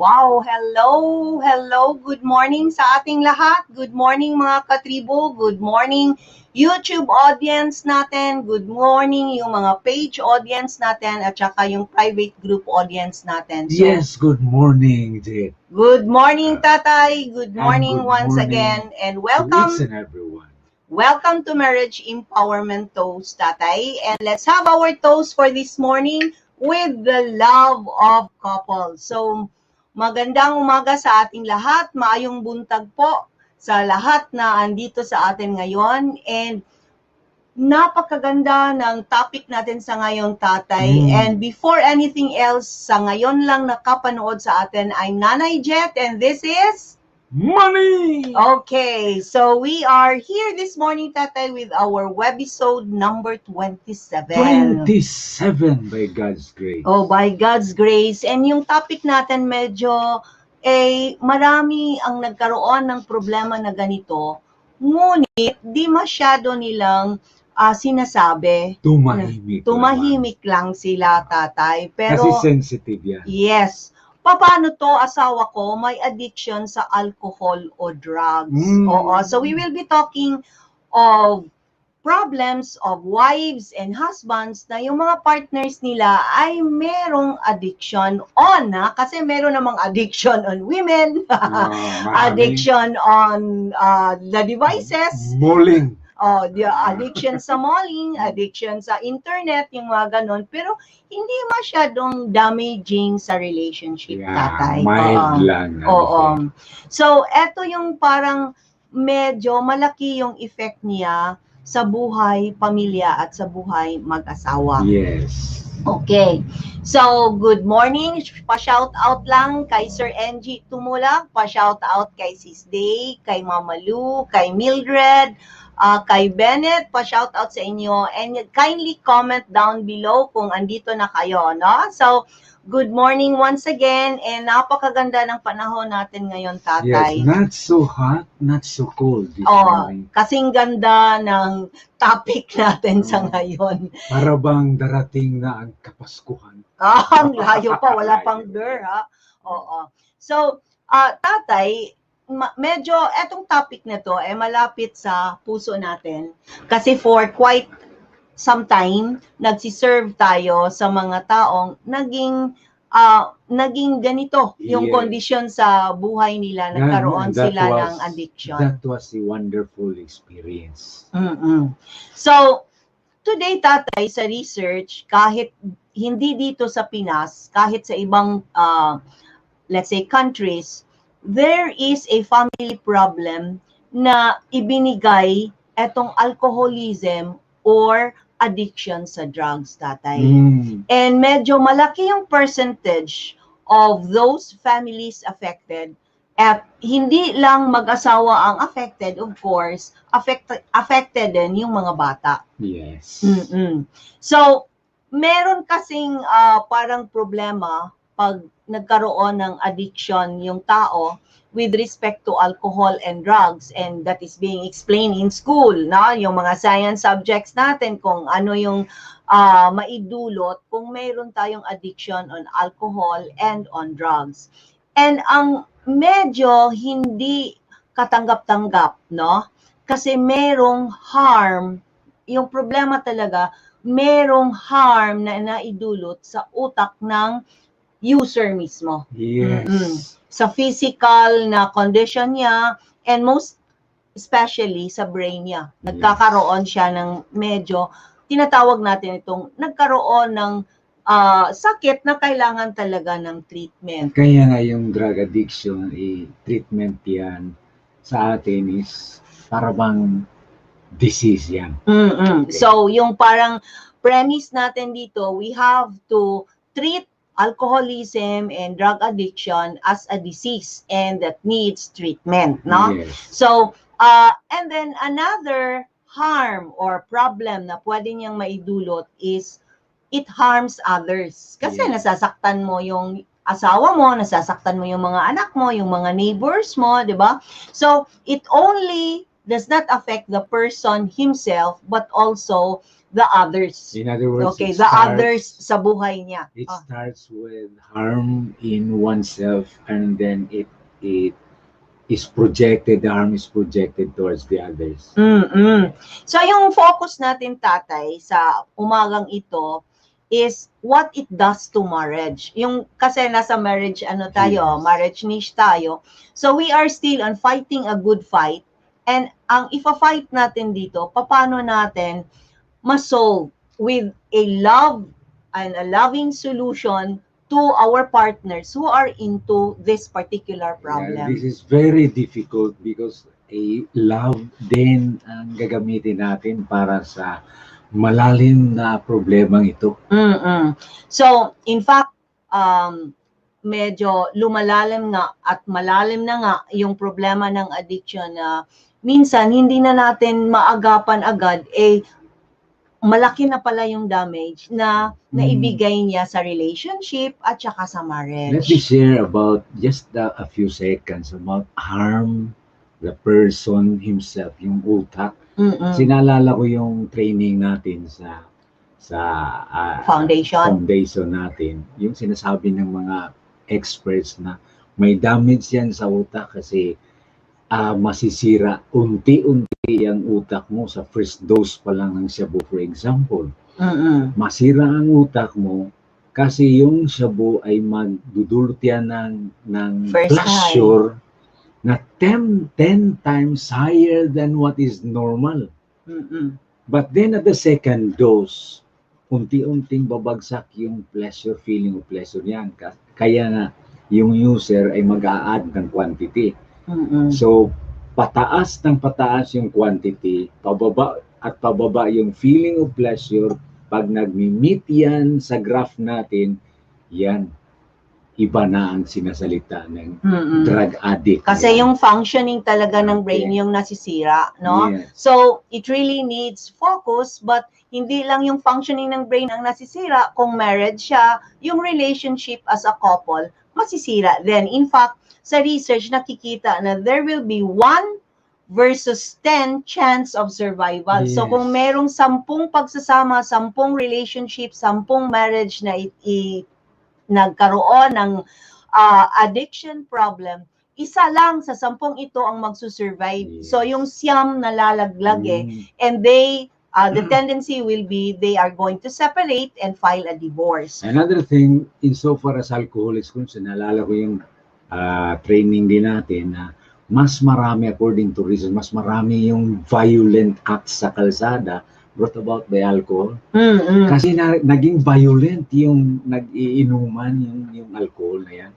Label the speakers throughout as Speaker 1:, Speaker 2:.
Speaker 1: Wow, hello, good morning sa ating lahat. Good morning mga katribo, good morning YouTube audience natin, good morning yung mga page audience natin at saka yung private group audience natin.
Speaker 2: So, yes, good morning, Jade.
Speaker 1: Good morning, Tatay. Good morning
Speaker 2: good
Speaker 1: once
Speaker 2: morning
Speaker 1: again and welcome.
Speaker 2: To each and everyone.
Speaker 1: Welcome to Marriage Empowerment Toast, Tatay. And let's have our toast for this morning with the love of couples. So, magandang umaga sa ating lahat. Maayong buntag po sa lahat na andito sa atin ngayon. And napakaganda ng topic natin sa ngayon, Tatay. And before anything else, sa ngayon lang nakapanood sa atin, I'm Nanay Jet and this is
Speaker 2: Money!
Speaker 1: Okay, so we are here this morning, Tatay, with our webisode number 27.
Speaker 2: 27 by God's grace.
Speaker 1: Oh, by God's grace. And yung topic natin medyo, marami ang nagkaroon ng problema na ganito. Ngunit, di masyado nilang sinasabi.
Speaker 2: Tumahimik
Speaker 1: lang sila, Tatay. Pero,
Speaker 2: kasi sensitive yan.
Speaker 1: Yes. Paano to, asawa ko, may addiction sa alcohol o drugs. Oo. So we will be talking of problems of wives and husbands na yung mga partners nila ay merong addiction on, kasi meron namang addiction on women, addiction on the devices.
Speaker 2: Mulling.
Speaker 1: The addiction sa malling, addiction sa internet, yung mga ganon. Pero hindi masyadong damaging sa relationship, Tatay.
Speaker 2: Mild lang.
Speaker 1: Oo. So, eto yung parang medyo malaki yung effect niya sa buhay pamilya at sa buhay mag-asawa.
Speaker 2: Yes.
Speaker 1: Okay. So, good morning. Pa-shout out lang kay Sir NG Tumulak, pa-shout out kay Sis Day, kay Mama Lu, kay Mildred, kay Bennett, pa-shout out sa inyo, and kindly comment down below kung andito na kayo, no? So, good morning once again, and napakaganda ng panahon natin ngayon, Tatay.
Speaker 2: Yes, not so hot, not so cold this morning.
Speaker 1: Kasing ganda ng topic natin sa ngayon.
Speaker 2: Para bang darating na ang Kapaskuhan.
Speaker 1: Ang layo pa, wala pang dur, ha? Oo. So, Tatay, medyo etong topic na to malapit sa puso natin kasi for quite some time nagsiserve tayo sa mga taong naging ganito yung kondisyon sa buhay nila, nagkaroon sila ng addiction.
Speaker 2: That was a wonderful experience.
Speaker 1: So today, Tatay, sa research, kahit hindi dito sa Pinas, kahit sa ibang let's say countries, there is a family problem na ibinigay etong alcoholism or addiction sa drugs, Tatay. And medyo malaki yung percentage of those families affected. At hindi lang mag-asawa ang affected, of course, affected din yung mga bata.
Speaker 2: Yes.
Speaker 1: So, meron kasing parang problema pag nagkaroon ng addiction yung tao with respect to alcohol and drugs, and that is being explained in school, no? Yung mga science subjects natin kung ano yung maidulot kung mayroon tayong addiction on alcohol and on drugs. And ang medyo hindi katanggap-tanggap, no? Kasi merong harm, yung problema talaga, merong harm na naidulot sa utak ng user mismo.
Speaker 2: Yes.
Speaker 1: Sa physical na condition niya, and most especially sa brain niya. Nagkakaroon siya ng medyo, tinatawag natin itong, nagkaroon ng sakit na kailangan talaga ng treatment.
Speaker 2: Kaya nga yung drug addiction, treatment yan sa atin is para bang disease yan.
Speaker 1: Okay. So, yung parang premise natin dito, we have to treat alcoholism and drug addiction as a disease and that needs treatment, no?
Speaker 2: Yes.
Speaker 1: So, and then another harm or problem na pwede niyang maidulot is it harms others. Kasi nasasaktan mo yung asawa mo, nasasaktan mo yung mga anak mo, yung mga neighbors mo, di ba? So, it only does not affect the person himself, but also the others.
Speaker 2: In other words,
Speaker 1: Okay,
Speaker 2: it
Speaker 1: the others
Speaker 2: starts,
Speaker 1: sa buhay niya.
Speaker 2: it starts with harm in oneself, and then it is projected, the harm is projected towards the others.
Speaker 1: So yung focus natin, tatay, sa umagang ito is what it does to marriage. Yung kasi nasa marriage ano tayo,
Speaker 2: Yes.
Speaker 1: marriage niche tayo. So we are still on fighting a good fight. And ang ifa-fight natin dito, paano natin ma-solve with a love and a loving solution to our partners who are into this particular
Speaker 2: Yeah,
Speaker 1: problem.
Speaker 2: this is very difficult because a love din ang gagamitin natin para sa malalim na problemang ito.
Speaker 1: So, in fact, medyo lumalalim nga at malalim na nga yung problema ng addiction na minsan hindi na natin maagapan agad, malaki na pala yung damage na naibigay niya sa relationship at saka sa marriage.
Speaker 2: Let me share about just a few seconds about harm the person himself, yung utak. Sinalala ko yung training natin sa foundation natin, yung sinasabi ng mga experts na may damage yan sa utak kasi masisira unti-unti ang utak mo sa first dose pa lang ng shabu, for example. Masira ang utak mo kasi yung shabu ay magdudulot yan ng pleasure na 10 times higher than what is normal. But then at the second dose, unti-unting babagsak yung pleasure, feeling of pleasure yan. Kaya nga, yung user ay mag-a-add ng quantity. So, pataas ng pataas yung quantity, pababa at pababa yung feeling of pleasure. Pag nag-meet yan sa graph natin, yan, iba na ang sinasalita ng drug addict.
Speaker 1: Kasi yung functioning talaga ng brain yung nasisira, no?
Speaker 2: Yes.
Speaker 1: So, it really needs focus, but hindi lang yung functioning ng brain ang nasisira. Kung married siya, yung relationship as a couple, masisira. Then, in fact, sa research, nakikita na there will be 1 versus 10 chance of survival.
Speaker 2: Yes.
Speaker 1: So, kung merong 10 pagsasama, 10 relationship, 10 marriage na nagkaroon ng addiction problem, isa lang sa 10 ito ang magsusurvive.
Speaker 2: Yes.
Speaker 1: So, yung siyam nalalaglag and they, the tendency will be they are going to separate and file a divorce.
Speaker 2: Another thing, insofar as alcoholism, naalala ko yung training din natin na mas marami, according to reason, mas marami yung violent acts sa kalsada brought about by alcohol. Kasi naging violent yung nag-iinuman yung alcohol na yan.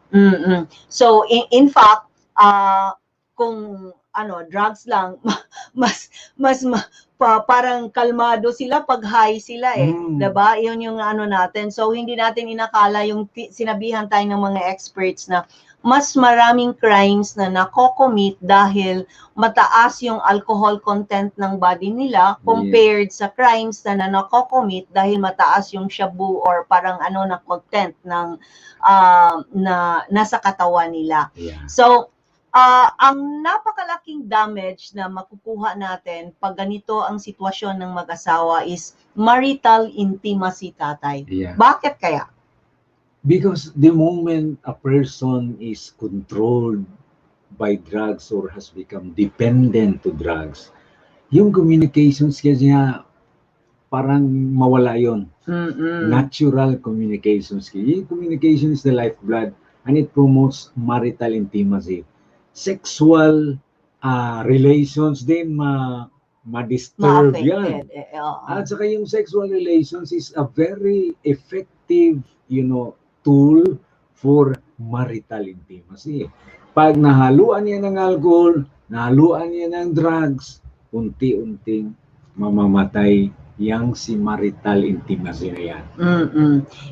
Speaker 1: So, in fact, kung drugs lang, parang kalmado sila pag high sila diba? Yun yung natin. So, hindi natin inakala yung sinabihan tayo ng mga experts na mas maraming crimes na nako-commit dahil mataas yung alcohol content ng body nila compared sa crimes na nako-commit dahil mataas yung shabu or parang na content ng na nasa katawan nila. So, ang napakalaking damage na makukuha natin pag ganito ang sitwasyon ng mag-asawa is marital intimacy, tatay. Bakit kaya?
Speaker 2: Because the moment a person is controlled by drugs or has become dependent to drugs, yung communication skills niya parang mawala yon. Natural communication skill. Yung communication is the lifeblood and it promotes marital intimacy. Sexual relations din ma-disturb yan. At saka yung sexual relations is a very effective, tool for marital intimacy. Pag nahaluan niya ng alcohol, nahaluan niya ng drugs, unti-unting mamamatay yang si marital intimacy na yan.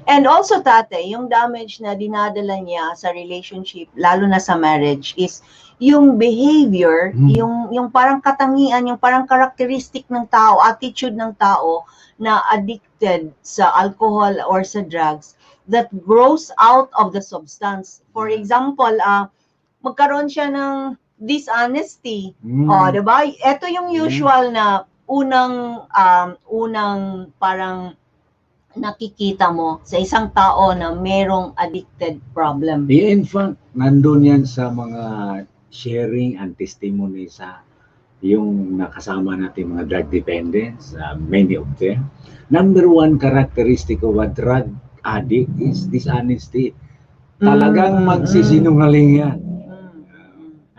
Speaker 1: And also, tatay, yung damage na dinadala niya sa relationship, lalo na sa marriage, is yung behavior, yung parang katangian, yung parang characteristic ng tao, attitude ng tao na addicted sa alcohol or sa drugs that grows out of the substance. For example, magkaroon siya ng dishonesty.
Speaker 2: Mm.
Speaker 1: Diba? Ito yung usual na unang parang nakikita mo sa isang tao na merong addicted problem.
Speaker 2: Yeah, in fact, nandun yan sa mga sharing and testimony sa yung nakasama natin mga drug dependents, many of them. Number one characteristic of a drug addict is dishonesty. Talagang magsisinungaling yan.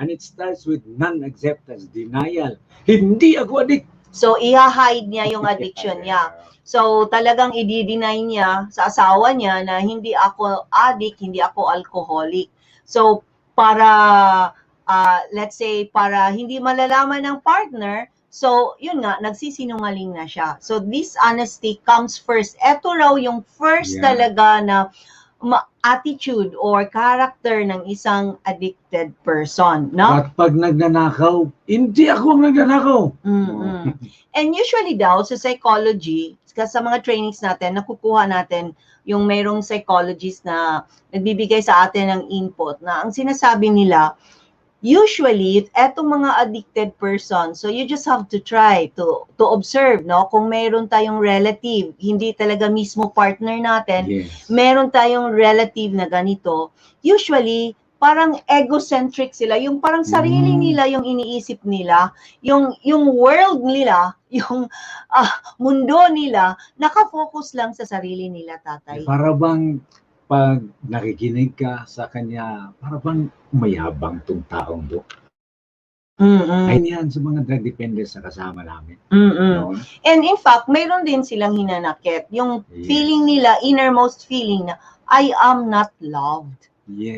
Speaker 2: And it starts with non-acceptance, denial. Hindi ako addict.
Speaker 1: So, i-hide niya yung addiction niya. So, talagang i-deny niya sa asawa niya na hindi ako addict, hindi ako alcoholic. So, para, let's say, para hindi malalaman ng partner, so, yun nga, nagsisinungaling na siya. So, this honesty comes first. Ito raw yung first talaga na attitude or character ng isang addicted person, no?
Speaker 2: At pag nagnanakaw, hindi ako nagnanakaw.
Speaker 1: And usually daw, sa psychology, sa mga trainings natin, nakukuha natin yung mayroong psychologist na nagbibigay sa atin ng input na ang sinasabi nila, usually, etong mga addicted person, so you just have to try to observe, no? Kung mayroon tayong relative, hindi talaga mismo partner natin, meron tayong relative na ganito, usually, parang egocentric sila, yung parang sarili nila yung iniisip nila, yung world nila, yung mundo nila, nakafocus lang sa sarili nila, tatay.
Speaker 2: Para bang pag nakikinig ka sa kanya, para bang mayabang tong taong to. Ay yan sa mga drug dependents sa kasama namin. No?
Speaker 1: And in fact, mayroon din silang hinanakit. Yung feeling nila, innermost feeling na, I am not loved.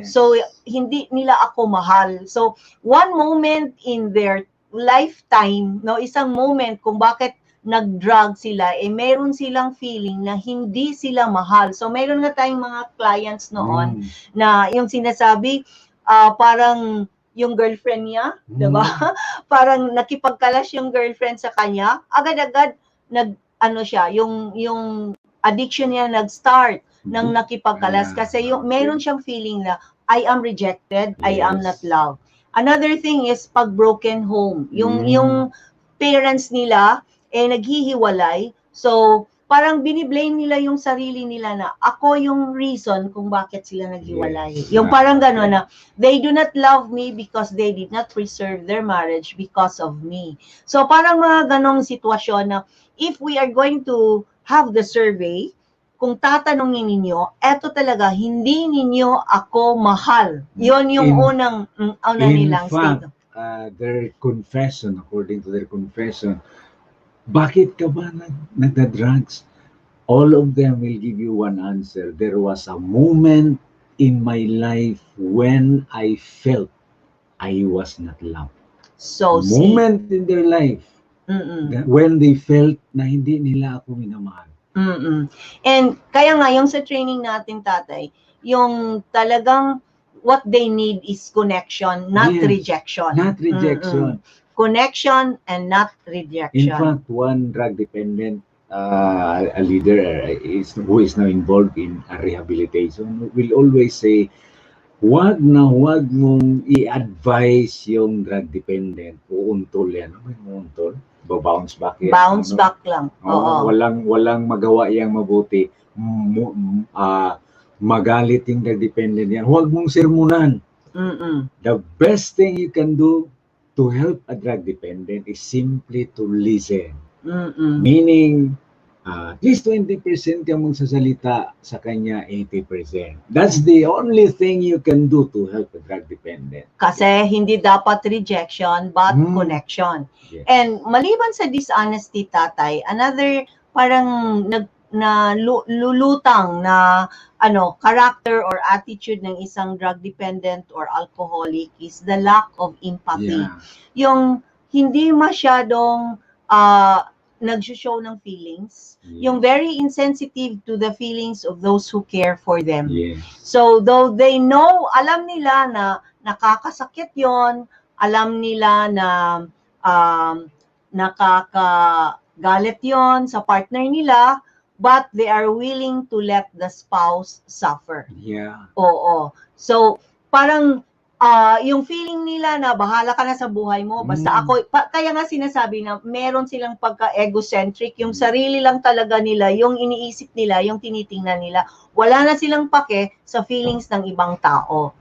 Speaker 1: So, hindi nila ako mahal. So, one moment in their lifetime, no, isang moment kung bakit nag-drug sila, meron silang feeling na hindi sila mahal. So, meron na tayong mga clients noon na yung sinasabi, parang yung girlfriend niya, diba? Parang nakipagkalas yung girlfriend sa kanya, agad-agad siya, yung addiction niya nag-start ng nakipagkalas kasi meron siyang feeling na I am rejected, I am not loved. Another thing is pag broken home, yung parents nila naghihiwalay, so parang biniblame nila yung sarili nila na ako yung reason kung bakit sila naghiwalay. Yung parang gano'n na they do not love me because they did not preserve their marriage because of me. So parang mga ganong sitwasyon na if we are going to have the survey, kung tatanungin ninyo, eto talaga, hindi ninyo ako mahal. Yon yung unang nilang
Speaker 2: In
Speaker 1: state.
Speaker 2: fact, their confession, according to their confession, bakit ka ba nagda-drugs? All of them will give you one answer. There was a moment in my life when I felt I was not loved.
Speaker 1: So,
Speaker 2: moment in their life when they felt na hindi nila ako minamahal.
Speaker 1: And kaya nga, yung sa training natin, tatay, yung talagang what they need is connection, not rejection.
Speaker 2: Not rejection.
Speaker 1: Connection and not rejection.
Speaker 2: In fact, one drug dependent, a leader who is now involved in a rehabilitation will always say, wag mong i-advise yung drug dependent. Uuntol yan. Ano yung uuntol? Bounce back yan.
Speaker 1: Bounce back lang.
Speaker 2: Walang magawa yang mabuti. Magalit yung drug dependent yan. Huwag mong sermonan. The best thing you can do to help a drug dependent is simply to listen. Meaning, at least 20% ka magsasalita, sa kanya 80%. That's the only thing you can do to help a drug dependent.
Speaker 1: Kasi hindi dapat rejection, but connection. And maliban sa dishonesty, tatay, another parang lulutang na character or attitude ng isang drug dependent or alcoholic is the lack of empathy. Yung hindi masyadong nag-show ng feelings, yung very insensitive to the feelings of those who care for them. So though they know, alam nila na nakakasakit yon, alam nila na nakakagalit yon sa partner nila, but they are willing to let the spouse suffer. Oo. So, parang yung feeling nila na bahala ka na sa buhay mo, basta ako, kaya nga sinasabi na meron silang pagka-egocentric, yung sarili lang talaga nila, yung iniisip nila, yung tinitingnan nila. Wala na silang pake sa feelings ng ibang tao.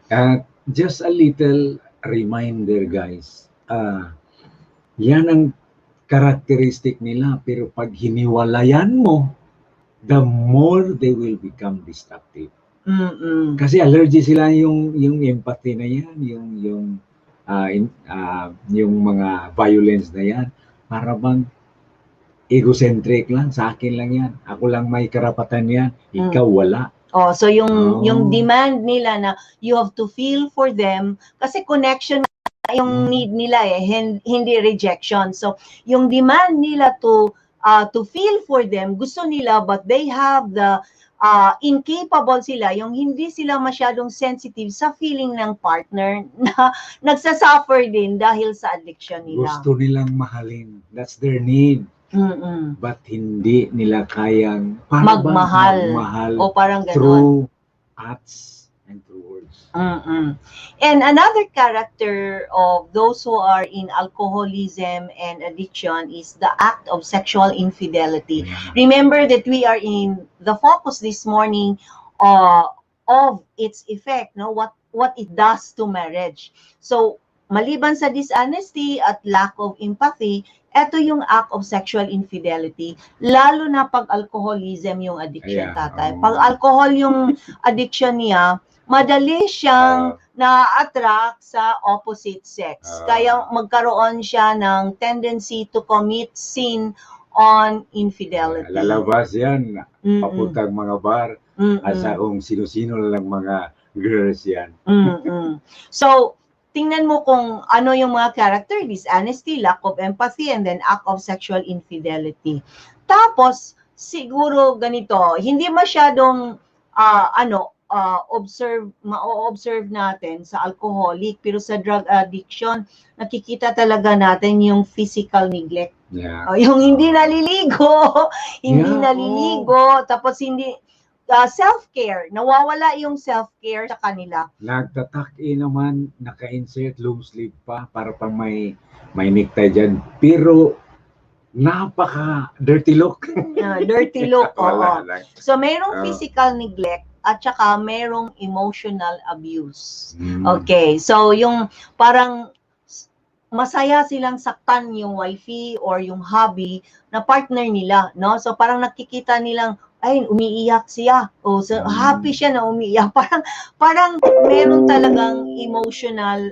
Speaker 2: Just a little reminder, guys. Yan ang characteristic nila, pero pag hiniwalayan mo, the more they will become destructive. Kasi allergy sila yung empathy na yan, yung mga violence na yan. Para bang egocentric lang, sa akin lang yan. Ako lang may karapatan yan, ikaw wala.
Speaker 1: So yung demand nila na you have to feel for them, kasi connection yung need nila hindi rejection. So yung demand nila to feel for them, gusto nila, but they have the incapable sila, yung hindi sila masyadong sensitive sa feeling ng partner na nagsasuffer din dahil sa addiction nila.
Speaker 2: Gusto nilang mahalin. That's their need. But hindi nila kayang magmahal
Speaker 1: o parang ganon.
Speaker 2: Through acts and through words.
Speaker 1: And another character of those who are in alcoholism and addiction is the act of sexual infidelity. Remember that we are in the focus this morning of its effect, no? What it does to marriage. So, maliban sa dishonesty at lack of empathy, ito yung act of sexual infidelity, lalo na pag alcoholism yung addiction, tatay. Pag alcohol yung addiction niya, madali siyang na-attract sa opposite sex. Kaya magkaroon siya ng tendency to commit sin on infidelity.
Speaker 2: Lalabas yan, papuntang mga bar, at sa kung sino-sino lang mga girls yan.
Speaker 1: So, tingnan mo kung ano yung mga character, dishonesty, lack of empathy, and then act of sexual infidelity. Tapos, siguro ganito, hindi masyadong, ma-observe natin sa alcoholic, pero sa drug addiction, nakikita talaga natin yung physical neglect. Yung hindi naliligo, tapos hindi, self-care, nawawala yung self-care sa kanila.
Speaker 2: Nagtataki naman, naka-insert long sleeve pa para pang may necktie dyan. Pero napaka-dirty look.
Speaker 1: Dirty look, So, mayroong physical neglect at saka mayroong emotional abuse. Okay, so yung parang masaya silang saktan yung wifey or yung hubby na partner nila, no? So, parang nakikita nilang ay, umiiyak siya. So happy siya na umiiyak. Parang meron talagang emotional,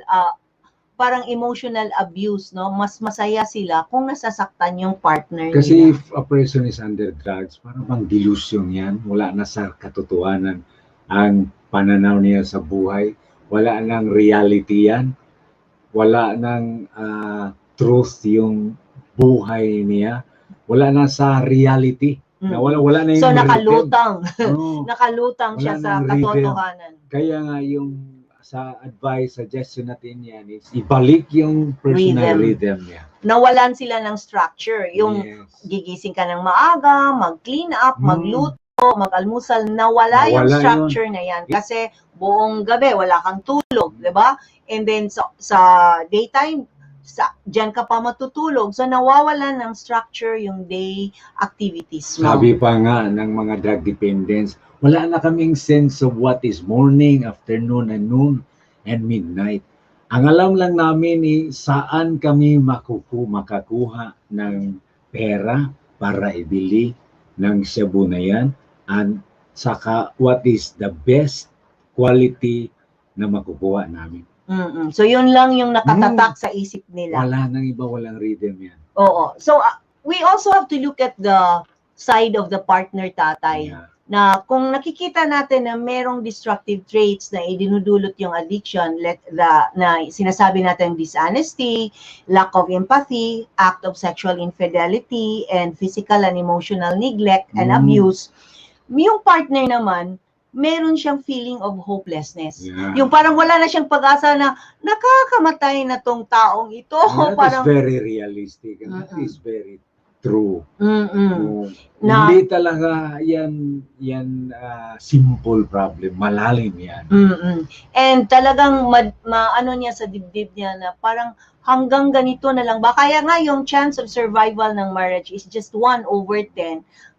Speaker 1: parang emotional abuse, no? Mas masaya sila kung nasasaktan yung partner
Speaker 2: Kasi
Speaker 1: nila.
Speaker 2: If a person is under drugs, parang bang delusion yan. Wala na sa katotohanan ang pananaw niya sa buhay. Wala nang reality yan. Wala nang truth yung buhay niya. Wala na sa reality. Wala na yung
Speaker 1: so nakalutang. Nakalutang siya sa katotohanan.
Speaker 2: Kaya nga yung sa advice, suggestion natin yan is ibalik yung personal rhythm niya.
Speaker 1: Nawalan sila ng structure. Yung gigising ka ng maaga, mag-clean up, magluto, mag-almusal, nawala yung structure na yan. Kasi buong gabi, wala kang tulog, di ba? And then sa daytime, diyan ka pa matutulog. So, nawawalan ng structure yung day activities mo.
Speaker 2: Sabi pa nga ng mga drug dependents, wala na kaming sense of what is morning, afternoon, and noon, and midnight. Ang alam lang namin saan kami makakuha ng pera para ibili ng shabu na yan, and saka what is the best quality na makukuha namin.
Speaker 1: So, yun lang yung nakatatak sa isip nila.
Speaker 2: Wala nang iba, walang rhythm yan.
Speaker 1: Oo. So, we also have to look at the side of the partner, tatay. Na kung nakikita natin na merong destructive traits na idinudulot yung addiction, na sinasabi natin dishonesty, lack of empathy, act of sexual infidelity, and physical and emotional neglect and abuse, yung partner naman, meron siyang feeling of hopelessness. Yung parang wala na siyang pag-asa na nakakamatay na tong taong ito.
Speaker 2: That is very realistic. And that is very true.
Speaker 1: Mm-mm.
Speaker 2: Hindi talaga yan simple problem, malalim yan.
Speaker 1: And talagang ano niya sa dibdib niya na parang hanggang ganito na lang ba? Kaya nga yung chance of survival ng marriage is just 1/10.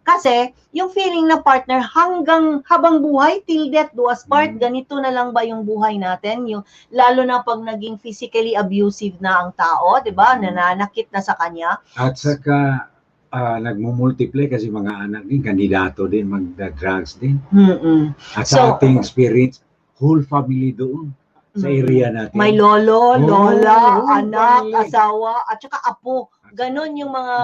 Speaker 1: Kasi yung feeling na partner hanggang habang buhay, till death do us part, ganito na lang ba yung buhay natin? Yung, lalo na pag naging physically abusive na ang tao, di ba? Nananakit na sa kanya.
Speaker 2: At saka, nagmumultiply kasi mga anak din, kandidato din, magda-drugs din. At sa ating experience, whole family doon sa area natin.
Speaker 1: May lolo, lola, anak, asawa, at saka apo. Ganon yung mga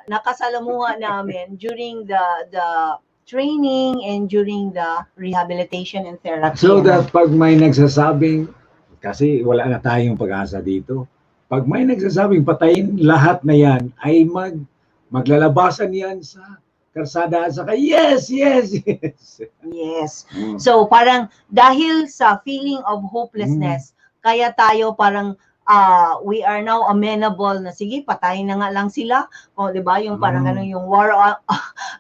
Speaker 1: nakasalamuha namin during the training and during the rehabilitation and therapy.
Speaker 2: So that pag may nagsasabing, kasi wala na tayong pag-asa dito, pag may nagsasabing patayin lahat na yan, ay maglalabasan yan sa karsada at saka yes.
Speaker 1: So parang dahil sa feeling of hopelessness, kaya tayo parang we are now amenable na sige, patayin na nga lang sila. O, di ba? Yung parang yung war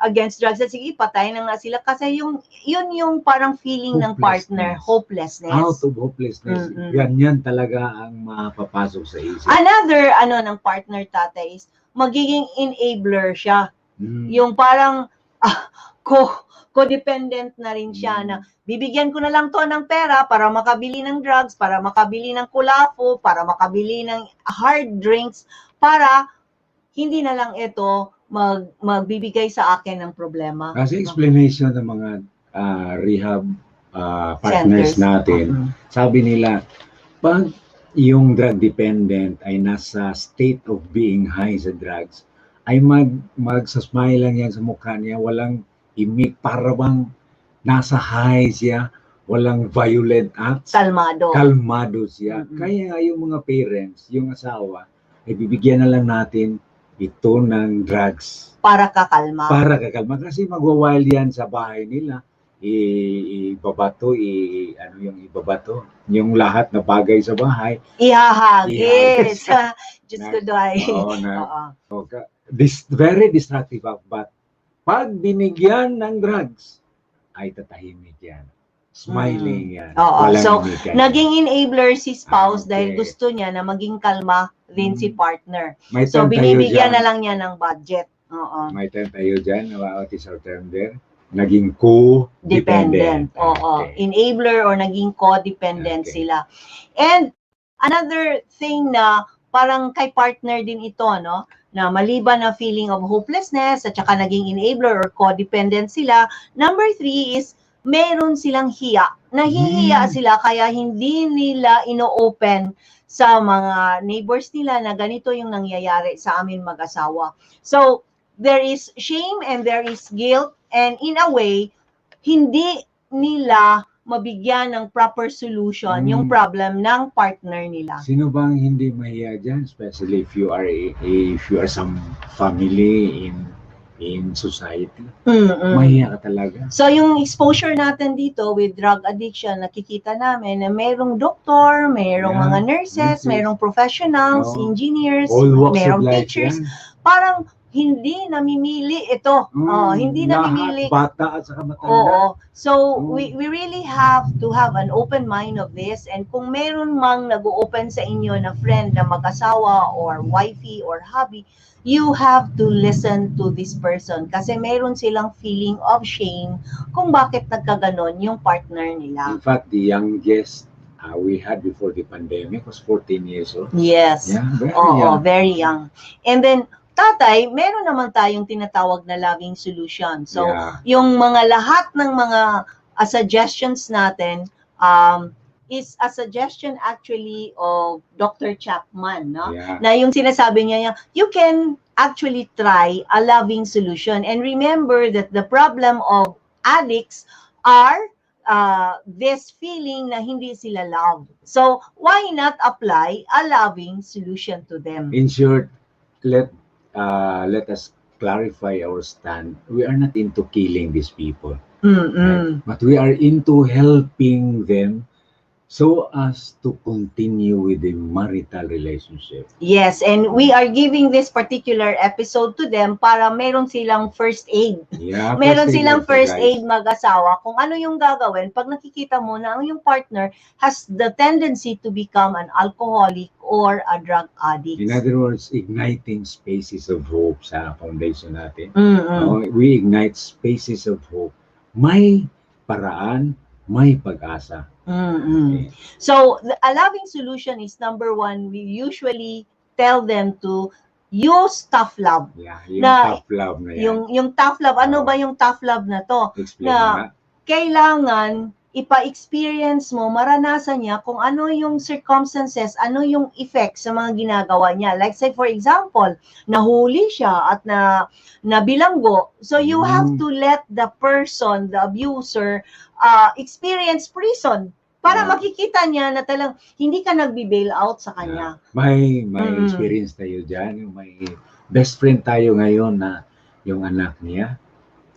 Speaker 1: against drugs, sige, patayin na nga sila. Kasi yun yung parang feeling ng partner, hopelessness.
Speaker 2: Out of hopelessness. Ganyan talaga ang mapapasok sa isip.
Speaker 1: Another, ng partner, tatay, is magiging enabler siya. Yung parang, codependent na rin siya na bibigyan ko na lang to ng pera para makabili ng drugs, para makabili ng kulafo, para makabili ng hard drinks, para hindi na lang ito magbibigay sa akin ng problema.
Speaker 2: Kasi explanation ng mga rehab partners natin, sabi nila, pag yung drug dependent ay nasa state of being high sa drugs, ay magsasmile lang yan sa mukha niya, walang imik, para bang nasa high siya, walang violent acts. Kalmado siya. Kaya nga yung mga parents, yung asawa, ay bibigyan na lang natin ito ng drugs.
Speaker 1: Para kakalma.
Speaker 2: Kasi magwa-wild yan sa bahay nila. Ibabato, yung lahat na bagay sa bahay.
Speaker 1: Ihahagis. Just to die.
Speaker 2: Very destructive, but pag binigyan ng drugs, ay tatahimik yan. Smiling yan.
Speaker 1: So, naging enabler si spouse dahil gusto niya na maging kalma din si partner. So, binibigyan na lang niya ng budget.
Speaker 2: May term tayo dyan. What is our term there? Naging co-dependent.
Speaker 1: Enabler or naging co-dependent sila. And another thing na parang kay partner din ito, no? Na maliban na feeling of hopelessness at saka naging enabler or codependent sila. Number 3 is meron silang hiya. Nahihiya sila kaya hindi nila ino-open sa mga neighbors nila na ganito yung nangyayari sa amin mag-asawa. So, there is shame and there is guilt, and in a way, hindi nila mabigyan ng proper solution yung problem ng partner nila.
Speaker 2: Sino bang hindi mahiya dyan? Especially if you are some family in society. Mahiya ka talaga.
Speaker 1: So yung exposure natin dito with drug addiction, nakikita namin na mayroong doktor, mayroong mga nurses, mayroong professionals, engineers, mayroong teachers. Parang hindi namimili ito. Hindi namimili.
Speaker 2: Bata at saka matanda.
Speaker 1: So, we really have to have an open mind of this. And kung meron mang nag-open sa inyo na friend na mag-asawa or wifey or hubby, you have to listen to this person. Kasi meron silang feeling of shame kung bakit nagkaganon yung partner nila.
Speaker 2: In fact, the youngest we had before the pandemic was 14 years old.
Speaker 1: Yes.
Speaker 2: Yeah,
Speaker 1: very young. And then, tatay, meron naman tayong tinatawag na loving solution. So, yung mga lahat ng mga suggestions natin is a suggestion actually of Dr. Chapman, no? Na yung sinasabi niya, you can actually try a loving solution. And remember that the problem of addicts are this feeling na hindi sila loved. So, why not apply a loving solution to them?
Speaker 2: In short, let us clarify our stand. We are not into killing these people, right? But we are into helping them so as to continue with the marital relationship.
Speaker 1: Yes, and we are giving this particular episode to them para meron silang first aid.
Speaker 2: Yeah,
Speaker 1: Meron
Speaker 2: first aid
Speaker 1: silang
Speaker 2: also,
Speaker 1: first
Speaker 2: guys.
Speaker 1: aid mag-asawa kung ano yung gagawin pag nakikita mo na ang yung partner has the tendency to become an alcoholic or a drug addict.
Speaker 2: In other words, igniting spaces of hope sa foundation natin.
Speaker 1: Mm-mm.
Speaker 2: We ignite spaces of hope. May paraan, may pag-asa.
Speaker 1: Mm-mm. So, a loving solution is number one, we usually tell them to use tough love.
Speaker 2: Yeah, yung
Speaker 1: Na-
Speaker 2: tough love na yan.
Speaker 1: Yung tough love, ano
Speaker 2: Oo.
Speaker 1: ba yung tough love na to?
Speaker 2: Explain
Speaker 1: na-
Speaker 2: mo nga.
Speaker 1: Kailangan ipa-experience mo, maranasan niya kung ano yung circumstances, ano yung effects sa mga ginagawa niya. Like say for example, nahuli siya at nabilanggo. So you have to let the person, the abuser, experience prison para
Speaker 2: Yeah.
Speaker 1: makikita niya na talagang hindi ka nagbi-bail out sa kanya.
Speaker 2: May
Speaker 1: Mm.
Speaker 2: experience tayo dyan. Yung may best friend tayo ngayon na yung anak niya.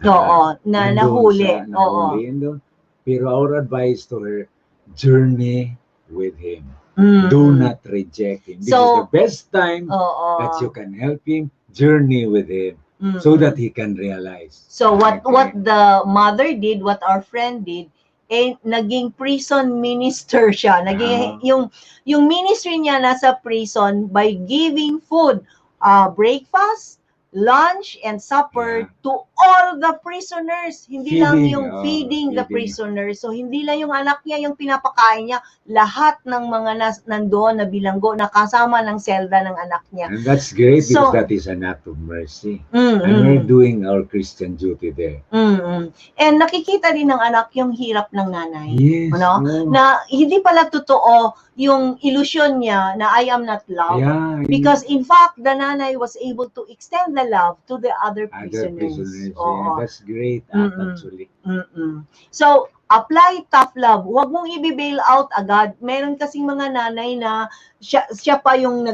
Speaker 1: Oo, na nahuli. Oo.
Speaker 2: Nandun. Pero our advice to her, journey with him.
Speaker 1: Mm.
Speaker 2: Do not reject him. This is the best time
Speaker 1: Oo.
Speaker 2: that you can help him journey with him
Speaker 1: Mm.
Speaker 2: so that he can realize.
Speaker 1: So what
Speaker 2: Okay.
Speaker 1: the mother did, what our friend did, naging prison minister siya. Naging yung ministry niya nasa prison by giving food, breakfast, lunch and supper to all the prisoners. Hindi lang yung feeding the prisoners. So hindi lang yung anak niya yung pinapakain niya, lahat ng mga nandoon na bilanggo nakasama ng selda ng anak niya.
Speaker 2: And that's great
Speaker 1: So-
Speaker 2: because that is an act of mercy.
Speaker 1: Mm-mm.
Speaker 2: And we're doing our Christian duty there.
Speaker 1: Mm-mm. And nakikita din ng anak yung hirap ng nanay.
Speaker 2: Yes.
Speaker 1: Ano? Na hindi pala totoo yung illusion niya na I am not loved.
Speaker 2: Yeah.
Speaker 1: Because in fact, the nanay was able to extend the love to the other
Speaker 2: Other
Speaker 1: prisoners.
Speaker 2: prisoners.
Speaker 1: Oo.
Speaker 2: Yeah, that's great
Speaker 1: Mm-mm.
Speaker 2: actually.
Speaker 1: Mm-mm. So, apply tough love. Huwag mong i-bail out agad. Meron kasing mga nanay na siya pa yung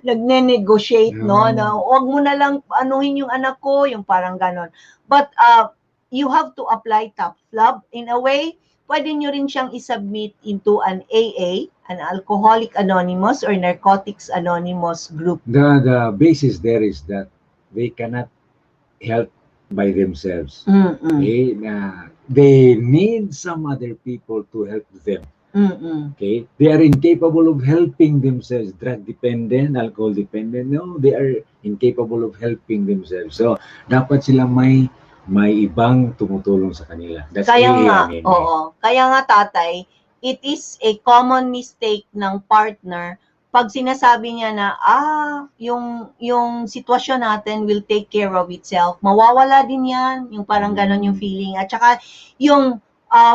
Speaker 1: nagne-negotiate, no? Na huwag mo na lang anuhin yung anak ko, yung parang ganon. But you have to apply tough love in a way. Pwede nyo rin siyang isubmit into an AA, an Alcoholic Anonymous or Narcotics Anonymous group.
Speaker 2: The basis there is that they cannot help by themselves.
Speaker 1: Mm-mm.
Speaker 2: Okay? They need some other people to help them.
Speaker 1: Mm-mm.
Speaker 2: Okay? They are incapable of helping themselves. Drug dependent, alcohol dependent. No, they are incapable of helping themselves. So, dapat sila may ibang tumutulong sa kanila. That's
Speaker 1: Kaya
Speaker 2: really
Speaker 1: nga,
Speaker 2: an enemy.
Speaker 1: oo. Kaya nga tatay, it is a common mistake ng partner pag sinasabi niya na, yung sitwasyon natin will take care of itself. Mawawala din yan, yung parang ganon yung feeling. At saka, yung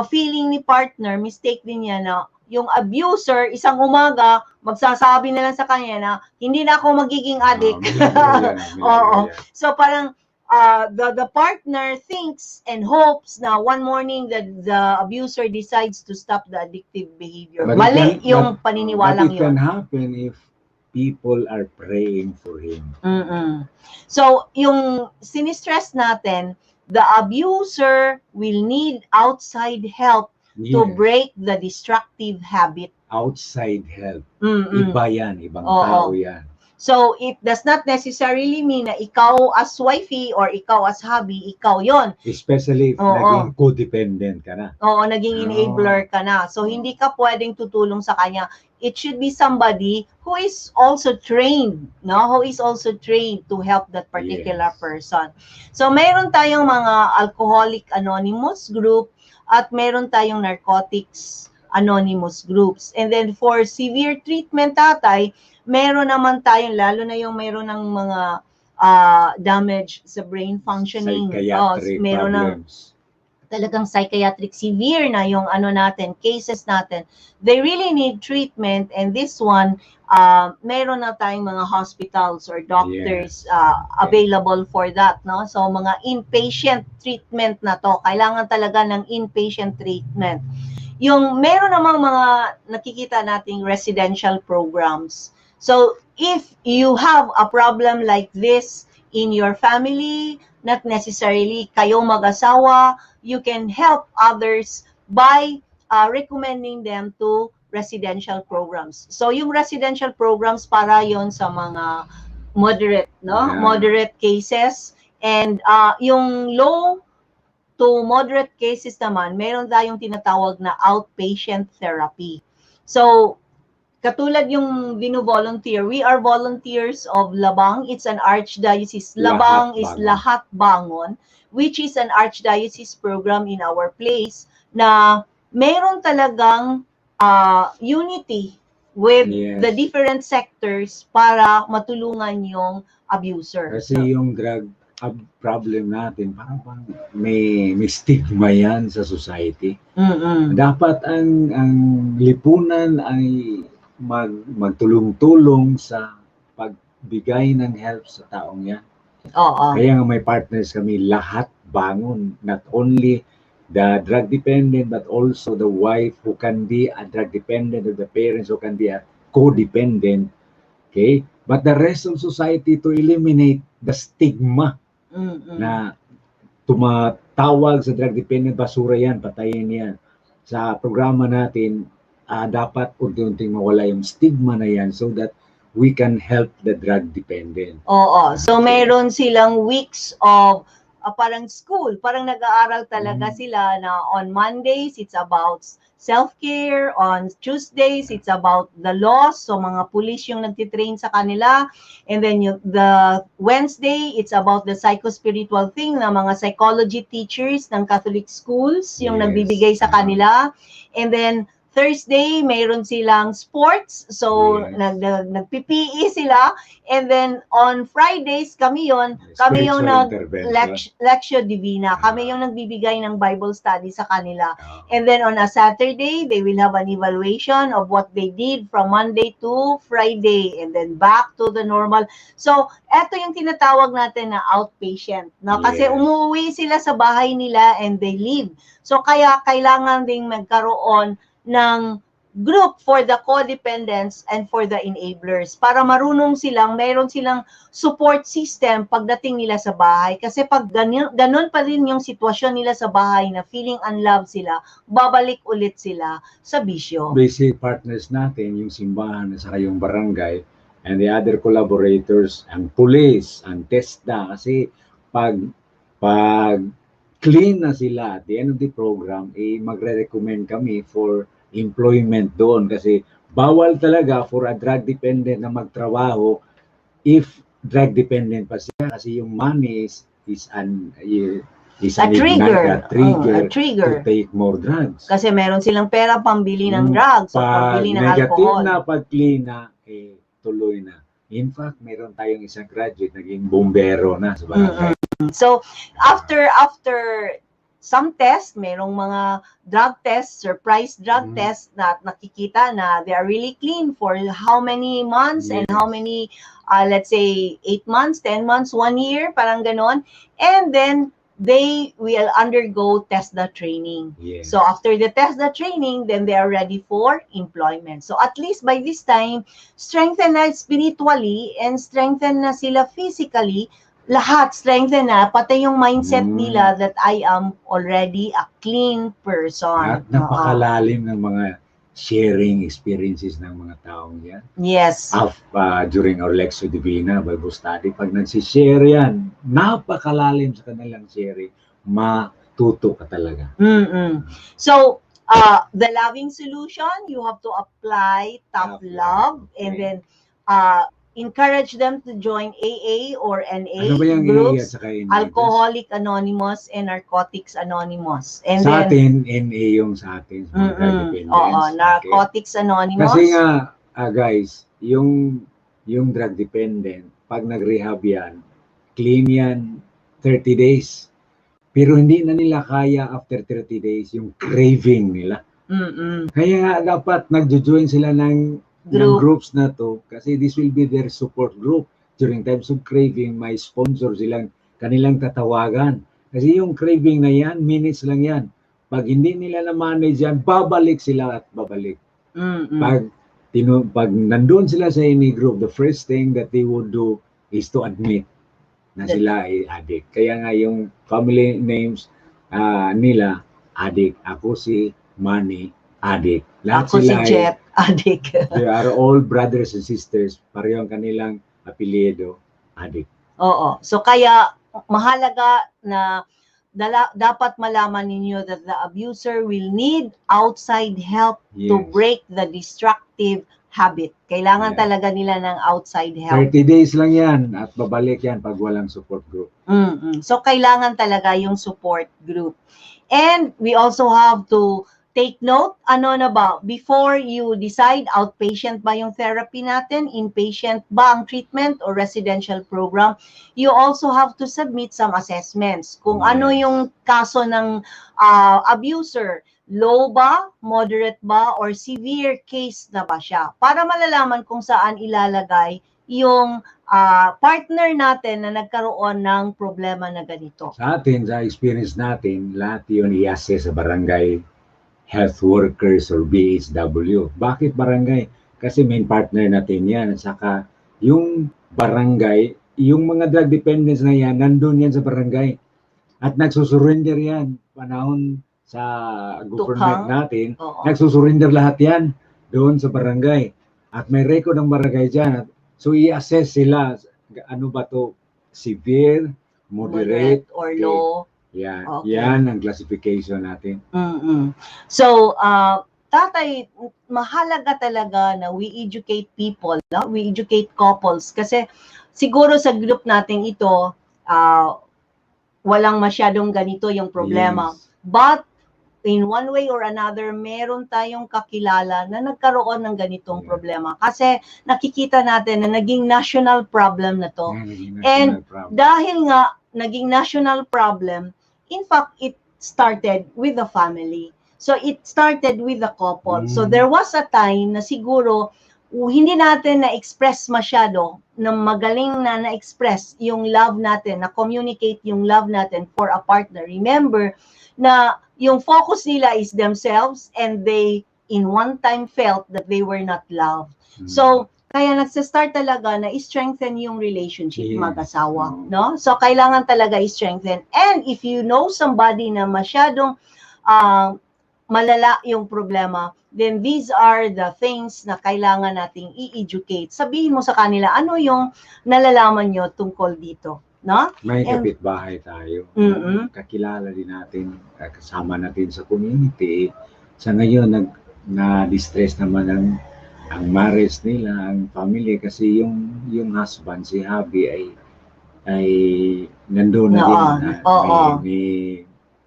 Speaker 1: feeling ni partner, mistake din niya na, yung abuser, isang umaga, magsasabi na lang sa kanya na, hindi na ako magiging addict. Oo. So parang, the partner thinks and hopes na one morning that the abuser decides to stop the addictive behavior.
Speaker 2: But
Speaker 1: Mali yung paniniwalang
Speaker 2: But it can
Speaker 1: yun.
Speaker 2: happen if people are praying for him.
Speaker 1: Mm-mm. So, yung sinistress natin, the abuser will need outside help to
Speaker 2: Yes.
Speaker 1: break the destructive habit.
Speaker 2: Outside help.
Speaker 1: Mm-mm.
Speaker 2: Iba yan, ibang
Speaker 1: Oo.
Speaker 2: tao yan.
Speaker 1: So, it does not necessarily mean na ikaw as wifey or ikaw as hubby, ikaw yon.
Speaker 2: Especially if
Speaker 1: Oo.
Speaker 2: naging codependent ka na.
Speaker 1: Oo, naging enabler ka na. So, hindi ka pwedeng tutulong sa kanya. It should be somebody who is also trained, no? Who is also trained to help that particular
Speaker 2: Yes.
Speaker 1: person. So, mayroon tayong mga Alcoholic Anonymous group at mayroon tayong Narcotics Anonymous groups. And then for severe treatment, tatay, meron naman tayong, lalo na yung meron ng mga damage sa brain functioning.
Speaker 2: Psychiatric
Speaker 1: Meron ng
Speaker 2: problems.
Speaker 1: talagang psychiatric severe na yung cases natin. They really need treatment, and this one, meron na tayong mga hospitals or doctors available for that, no? So mga inpatient treatment na to, kailangan talaga ng inpatient treatment. Yung meron namang mga nakikita nating residential programs. So if you have a problem like this in your family, not necessarily kayo mag-asawa, you can help others by recommending them to residential programs. So yung residential programs para yon sa mga moderate, no?
Speaker 2: Yeah.
Speaker 1: Moderate cases, and yung low to moderate cases naman, meron tayong tinatawag na outpatient therapy. So katulad yung volunteer, we are volunteers of Labang. It's an archdiocese. Labang is Lahat Bangon, which is an archdiocese program in our place na meron talagang unity with the different sectors para matulungan yung abuser.
Speaker 2: Kasi yung drug problem natin, parang may stigma yan sa society. Dapat ang lipunan ay magtulong-tulong sa pagbigay ng help sa taong yan. Kaya nga may partners kami, Lahat Bangon, not only the drug dependent but also the wife who can be a drug dependent, or the parents who can be a codependent. Okay? But the rest of society to eliminate the stigma na tumatawag sa drug dependent, basura yan, patayin yan. Sa programa natin, dapat unti-unting mawala yung stigma na yan so that we can help the drug dependent.
Speaker 1: Oo. So meron silang weeks of parang school, parang nag-aaral talaga sila na on Mondays, it's about self-care. On Tuesdays, it's about the laws. So, mga pulis yung nagtitrain sa kanila. And then, the Wednesday, it's about the psychospiritual thing na mga psychology teachers ng Catholic schools yung nagbibigay sa kanila. And then, Thursday, mayroon silang sports. So, nag-PPE sila. And then, on Fridays, kami yung nag-Lectio Divina. Kami yung nagbibigay ng Bible study sa kanila. And then, on a Saturday, they will have an evaluation of what they did from Monday to Friday. And then, back to the normal. So, eto yung tinatawag natin na outpatient. No? Kasi umuwi sila sa bahay nila and they leave. So, kaya kailangan ding magkaroon ng group for the codependents and for the enablers para marunong mayroon silang support system pagdating nila sa bahay. Kasi pag ganun pa rin yung sitwasyon nila sa bahay na feeling unloved sila, babalik ulit sila sa bisyo.
Speaker 2: Basic partners natin, yung simbahan at saka yung barangay and the other collaborators, ang police, ang TESDA, kasi pag clean na sila at the end of the program, magre-recommend kami for employment doon kasi bawal talaga for a drug dependent na magtrabaho if drug dependent pa siya kasi yung money is a trigger to take more drugs.
Speaker 1: Kasi meron silang pera pambili ng drugs o pambili ng alcohol.
Speaker 2: Negative na pag clean na, tuloy na. In fact, meron tayong isang graduate naging bombero na sa barangay.
Speaker 1: So, after some tests, merong mga drug tests, surprise drug tests na nakikita na they are really clean for how many months and how many, let's say, 8 months, 10 months, 1 year, parang ganon. And then, they will undergo TESDA training. So, after the TESDA training, then they are ready for employment. So, at least by this time, strengthen na spiritually and strengthen na sila physically, lahat strengthen na, pati yung mindset nila that I am already a clean person.
Speaker 2: At napakalalim ng mga sharing experiences ng mga taong yan.
Speaker 1: Yes.
Speaker 2: During our Lectio Divina, Bible study, pag nagsishare yan, napakalalim sa kanilang sharing, matuto ka talaga.
Speaker 1: So, the loving solution, you have to apply tough love and then encourage them to join AA or NA groups, Alcoholic Anonymous and Narcotics Anonymous. And
Speaker 2: sa atin, NA yung sa atin.
Speaker 1: Narcotics Anonymous.
Speaker 2: Kasi nga, guys, yung drug dependent, pag nag-rehab yan, clean yan 30 days. Pero hindi na nila kaya after 30 days yung craving nila. Kaya dapat nagjo-join sila ng groups na to kasi this will be their support group. During times of craving, may sponsor silang kanilang tatawagan. Kasi yung craving na yan, minutes lang yan. Pag hindi nila na-manage yan, babalik sila at babalik. Pag nandun sila sa any group, the first thing that they would do is to admit na sila ay addict. Kaya nga yung family names nila, addict. Ako si Manny, addict. Lahat
Speaker 1: Ako si
Speaker 2: sila ay,
Speaker 1: Jet, addict.
Speaker 2: they are all brothers and sisters. Pareho ang kanilang apelyido, addict.
Speaker 1: Oo. So kaya mahalaga na dapat malaman ninyo that the abuser will need outside help to
Speaker 2: Yes.
Speaker 1: break the destructive habit. Kailangan
Speaker 2: Yeah.
Speaker 1: talaga nila ng outside help.
Speaker 2: 30 days lang yan at babalik yan pag walang support group.
Speaker 1: So kailangan talaga yung support group. And we also have to take note, ano na ba, before you decide outpatient ba yung therapy natin, inpatient ba ang treatment or residential program, you also have to submit some assessments. Kung ano
Speaker 2: Yes.
Speaker 1: yung kaso ng abuser, low ba, moderate ba, or severe case na ba siya, para malalaman kung saan ilalagay yung partner natin na nagkaroon ng problema na ganito.
Speaker 2: Sa atin, sa experience natin, lahat yun i-assess sa barangay health workers or BHW. Bakit barangay? Kasi main partner natin yan. At saka yung barangay, yung mga drug dependents na yan, nandun yan sa barangay. At nagsusurrender yan. Panahon sa government natin, nagsusurrender lahat yan doon sa barangay. At may record ng barangay dyan. So i-assess sila, ano ba to, severe, moderate,
Speaker 1: or low.
Speaker 2: Yan,
Speaker 1: Okay.
Speaker 2: yan ang classification natin.
Speaker 1: So, tatay, mahalaga talaga na we educate people, no? We educate couples. Kasi siguro sa group natin ito, walang masyadong ganito yung problema.
Speaker 2: Yes.
Speaker 1: But, in one way or another, meron tayong kakilala na nagkaroon ng ganitong problema. Kasi nakikita natin na naging national problem na to. And dahil nga naging national problem, in fact, it started with the family. So it started with the couple. So there was a time na siguro hindi natin na-express masyado, na magaling na na-express yung love natin, na communicate yung love natin for a partner. Remember na yung focus nila is themselves and they in one time felt that they were not loved. So, kaya nagsa-start talaga na i-strengthen yung relationship mag-asawa, no? So, kailangan talaga i-strengthen. And if you know somebody na masyadong malala yung problema, then these are the things na kailangan nating i-educate. Sabihin mo sa kanila, ano yung nalalaman nyo tungkol dito? No?
Speaker 2: May kapitbahay tayo. Kakilala din natin, kasama natin sa community. Sa ngayon, na-distress naman ang marriage nila, ang family, kasi yung husband, si Javi, ay nandun na din. May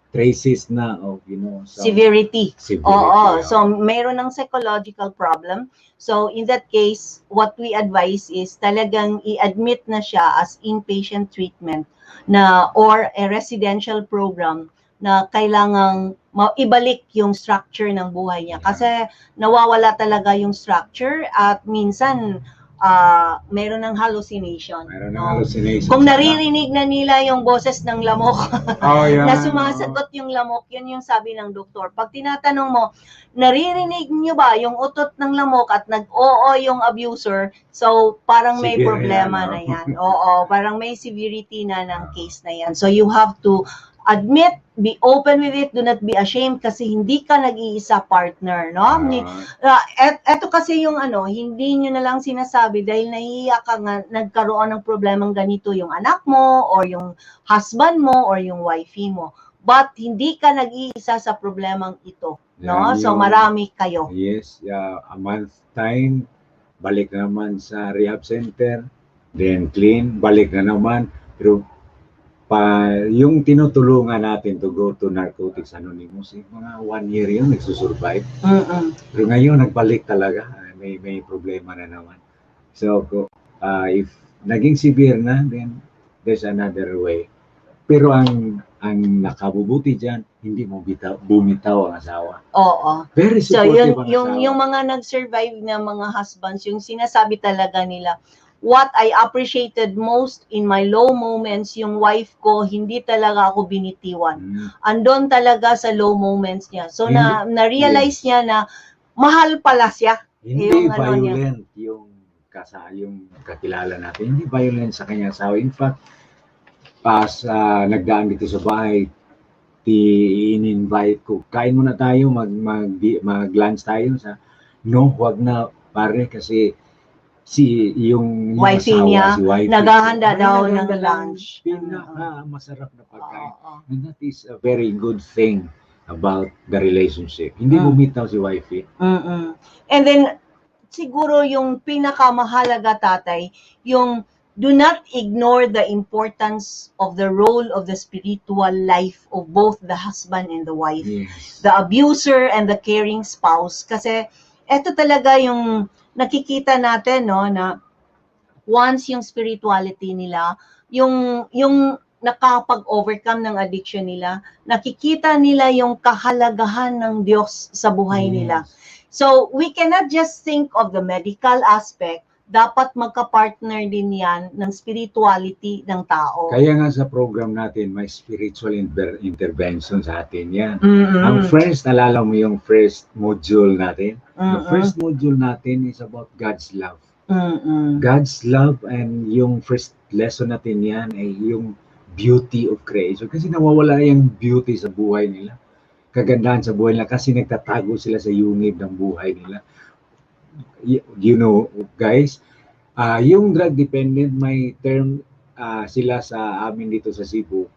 Speaker 2: traces na of,
Speaker 1: severity.
Speaker 2: Severity.
Speaker 1: So, mayroon ng psychological problem. So, in that case, what we advise is talagang i-admit na siya as inpatient treatment na or a residential program na kailangang ibalik yung structure ng buhay niya. Kasi nawawala talaga yung structure at minsan meron ng hallucination. Kung naririnig na nila yung boses ng lamok, na sumasagot yung lamok, yun yung sabi ng doktor. Pag tinatanong mo, naririnig nyo ba yung utot ng lamok at nag-oo yung abuser, so parang may problema na yan. Parang may severity na ng case na yan. So you have to admit, be open with it, do not be ashamed kasi hindi ka nag-iisa partner, no? Eto kasi yung hindi nyo na lang sinasabi dahil nahihiya ka nga nagkaroon ng problemang ganito yung anak mo or yung husband mo or yung wifey mo. But hindi ka nag-iisa sa problemang ito, no? So marami kayo.
Speaker 2: Yes, a month time, balik na naman sa rehab center, then clean, balik na naman, pero yung tinutulungan natin to go to Narcotics Anonymous, mga 1 year yun, nagsusurvive. Pero ngayon, nagbalik talaga. May problema na naman. So, if naging severe na, then there's another way. Pero ang nakabubuti dyan, hindi mo bumitaw ang asawa. Very supportive ang asawa.
Speaker 1: Yung mga nag-survive na mga husbands, yung sinasabi talaga nila, what I appreciated most in my low moments, yung wife ko, hindi talaga ako binitiwan. Andon talaga sa low moments niya. So, na-realize niya na mahal pala siya.
Speaker 2: Hindi violent yung kakilala natin. Hindi violent sa kanyang asawa. In fact, pas nagdaan dito sa bahay, in-invite ko, kain muna tayo, mag-lunch tayo sa, no, wag na pare kasi yung
Speaker 1: Wifey
Speaker 2: asawa,
Speaker 1: niya,
Speaker 2: si wifey
Speaker 1: naghahanda
Speaker 2: ko,
Speaker 1: daw
Speaker 2: naghahanda
Speaker 1: ng lunch.
Speaker 2: pinaka masarap na pagkain.
Speaker 1: Oo.
Speaker 2: And that is a very good thing about the relationship. Hindi bumitaw si wifey.
Speaker 1: And then, siguro yung pinakamahalaga, tatay, yung do not ignore the importance of the role of the spiritual life of both the husband and the wife.
Speaker 2: Yes.
Speaker 1: The abuser and the caring spouse. Kasi eto talaga yung nakikita natin, no, na once yung spirituality nila, yung nakapag-overcome ng addiction nila, nakikita nila yung kahalagahan ng Diyos sa buhay nila. So, we cannot just think of the medical aspect, dapat magka-partner din yan ng spirituality ng tao.
Speaker 2: Kaya nga sa program natin, may spiritual intervention sa atin yan. Ang first, alala mo yung first module natin? The first module natin is about God's love. God's love, and yung first lesson natin yan ay yung beauty of creation. Kasi nawawala yung beauty sa buhay nila. Kagandahan sa buhay nila kasi nagtatago sila sa yungib ng buhay nila. You know, guys, yung drug dependent, may term sila sa amin dito sa Cebu,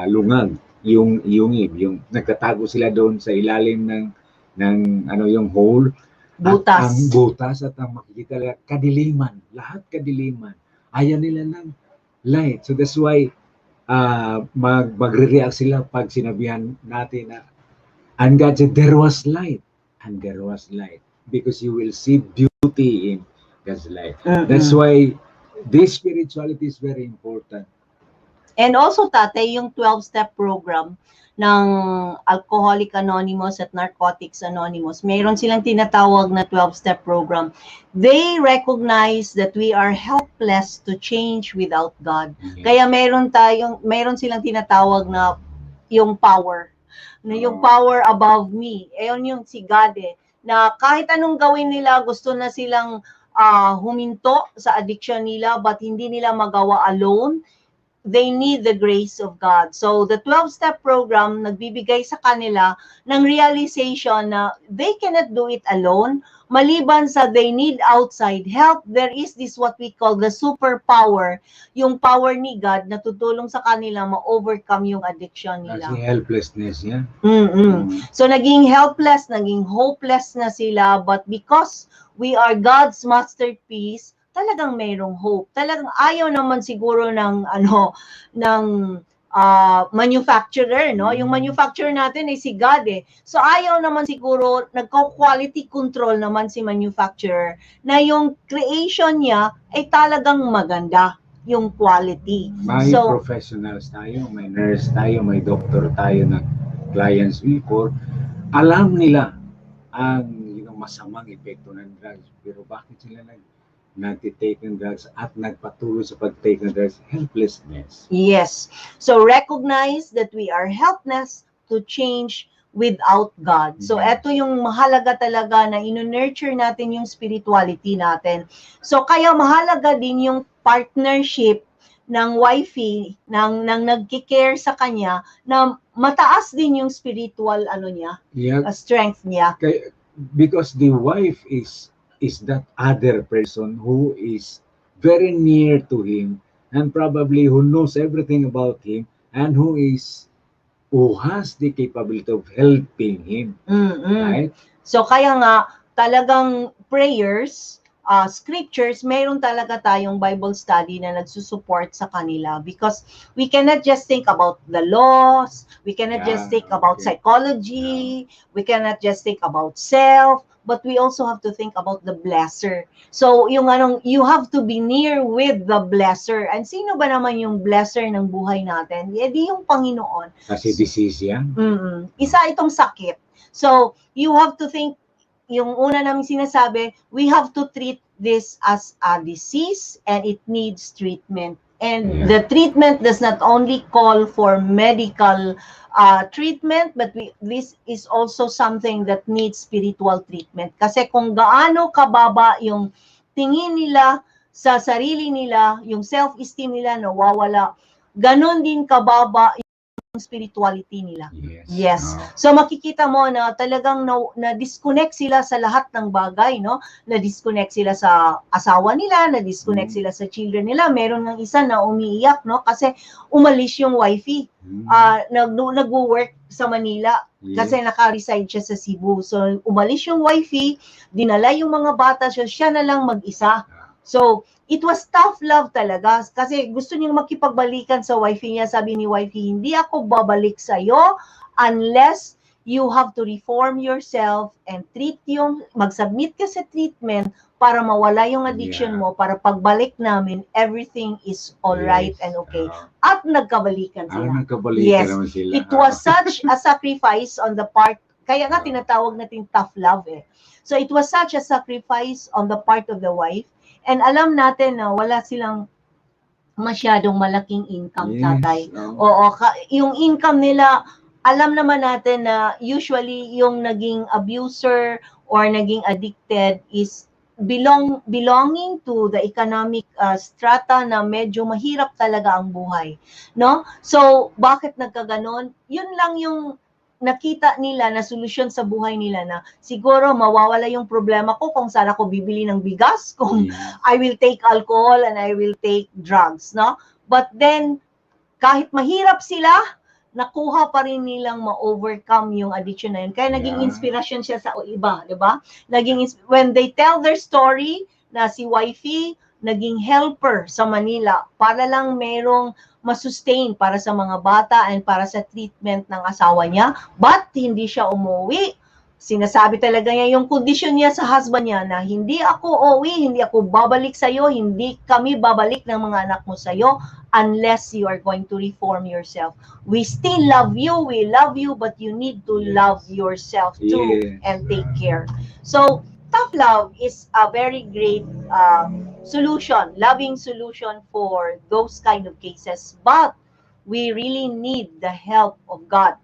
Speaker 2: lungag, yung yungib, yung nagtatago sila doon sa ilalim ng ano yung hole.
Speaker 1: Butas.
Speaker 2: At ang butas at ang makikita nila, kadiliman, lahat kadiliman. Ayaw nila ng light. So that's why magre-react sila pag sinabihan natin na, and God said, there was light, and there was light. Because you will see beauty in God's light. That's why this spirituality is very important.
Speaker 1: And also, tatay, yung 12-step program ng Alcoholic Anonymous at Narcotics Anonymous, mayroon silang tinatawag na 12-step program. They recognize that we are helpless to change without God. Kaya mayroon silang tinatawag na yung power. Na yung power above me. Ayun yung si God na kahit anong gawin nila, gusto na silang huminto sa addiction nila, but hindi nila magawa alone. They need the grace of God. So the 12-step program nagbibigay sa kanila ng realization na they cannot do it alone. Maliban sa they need outside help, there is this what we call the superpower, yung power ni God na tutulong sa kanila ma-overcome yung addiction nila.
Speaker 2: Kasi helplessness yan.
Speaker 1: So naging helpless, naging hopeless na sila, but because we are God's masterpiece, talagang mayroong hope. Talagang ayaw naman siguro ng manufacturer, no? Yung manufacturer natin ay si God So ayaw naman siguro, nagko-quality control naman si manufacturer na yung creation niya ay talagang maganda, yung quality.
Speaker 2: May professionals tayo, may nurse tayo, may doctor tayo na clients before. Alam nila ang masamang epekto ng drugs, pero bakit sila nag-take ng drugs at nagpatuloy sa pag-take ng drugs? Helplessness.
Speaker 1: Yes. So recognize that we are helpless to change without God. So eto yung mahalaga talaga na ino-nurture natin yung spirituality natin. So kaya mahalaga din yung partnership ng wifey, ng nagki-care sa kanya, na mataas din yung spiritual strength niya.
Speaker 2: Because the wife is that other person who is very near to him and probably who knows everything about him and who has the capability of helping him. Right?
Speaker 1: So kaya nga talagang prayers, scriptures, mayroon talaga tayong Bible study na nagsusupport sa kanila because we cannot just think about the laws, we cannot just think about psychology, we cannot just think about self, but we also have to think about the blesser. So, you have to be near with the blesser. And sino ba naman yung blesser ng buhay natin? Di yung Panginoon.
Speaker 2: Kasi disease yan.
Speaker 1: Isa itong sakit. So, you have to think, yung una namin sinasabi, we have to treat this as a disease and it needs treatment. And the treatment does not only call for medical treatment, but this is also something that needs spiritual treatment. Kasi kung gaano kababa yung tingin nila sa sarili nila, yung self-esteem nila nawawala, ganon din kababa yung spirituality nila.
Speaker 2: Yes.
Speaker 1: Yes. So makikita mo na talagang na-disconnect sila sa lahat ng bagay, no? Na-disconnect sila sa asawa nila, na-disconnect sila sa children nila. Meron ng isa na umiiyak, no? Kasi umalis yung wifey. Nagwo-work sa Manila kasi naka-reside siya sa Cebu. So umalis yung wifey, dinala yung mga bata, so siya na lang mag-isa. So it was tough love talaga kasi gusto niyang makipagbalikan sa wifey niya. Sabi ni wifey, hindi ako babalik sa'yo unless you have to reform yourself and mag-submit ka sa treatment para mawala yung addiction mo, para pagbalik namin, everything is alright and okay. At nagkabalikan sila.
Speaker 2: Nagkabalikan naman sila.
Speaker 1: It was such a sacrifice on the part, kaya nga tinatawag natin tough love eh. So it was such a sacrifice on the part of the wife. And alam natin na wala silang masyadong malaking income, tatay. Oo, yung income nila, alam naman natin na usually yung naging abuser or naging addicted is belonging to the economic strata na medyo mahirap talaga ang buhay, no? So bakit nagkaganon? Yun lang yung nakita nila na solusyon sa buhay nila, na siguro mawawala yung problema ko kung saan ako bibili ng bigas, kung I will take alcohol and I will take drugs, no? But then kahit mahirap sila, nakuha pa rin nilang ma-overcome yung addiction na yun. Kaya naging inspiration siya sa iba, di ba? When they tell their story na si wifey naging helper sa Manila para lang merong masustain para sa mga bata and para sa treatment ng asawa niya, but hindi siya umuwi. Sinasabi talaga niya yung kondisyon niya sa husband niya na hindi ako uwi, hindi ako babalik sa'yo, hindi kami babalik ng mga anak mo sa'yo unless you are going to reform yourself. We still love you, we love you, but you need to love yourself too and take care. So, tough love is a very great solution, loving solution for those kind of cases, but we really need the help of God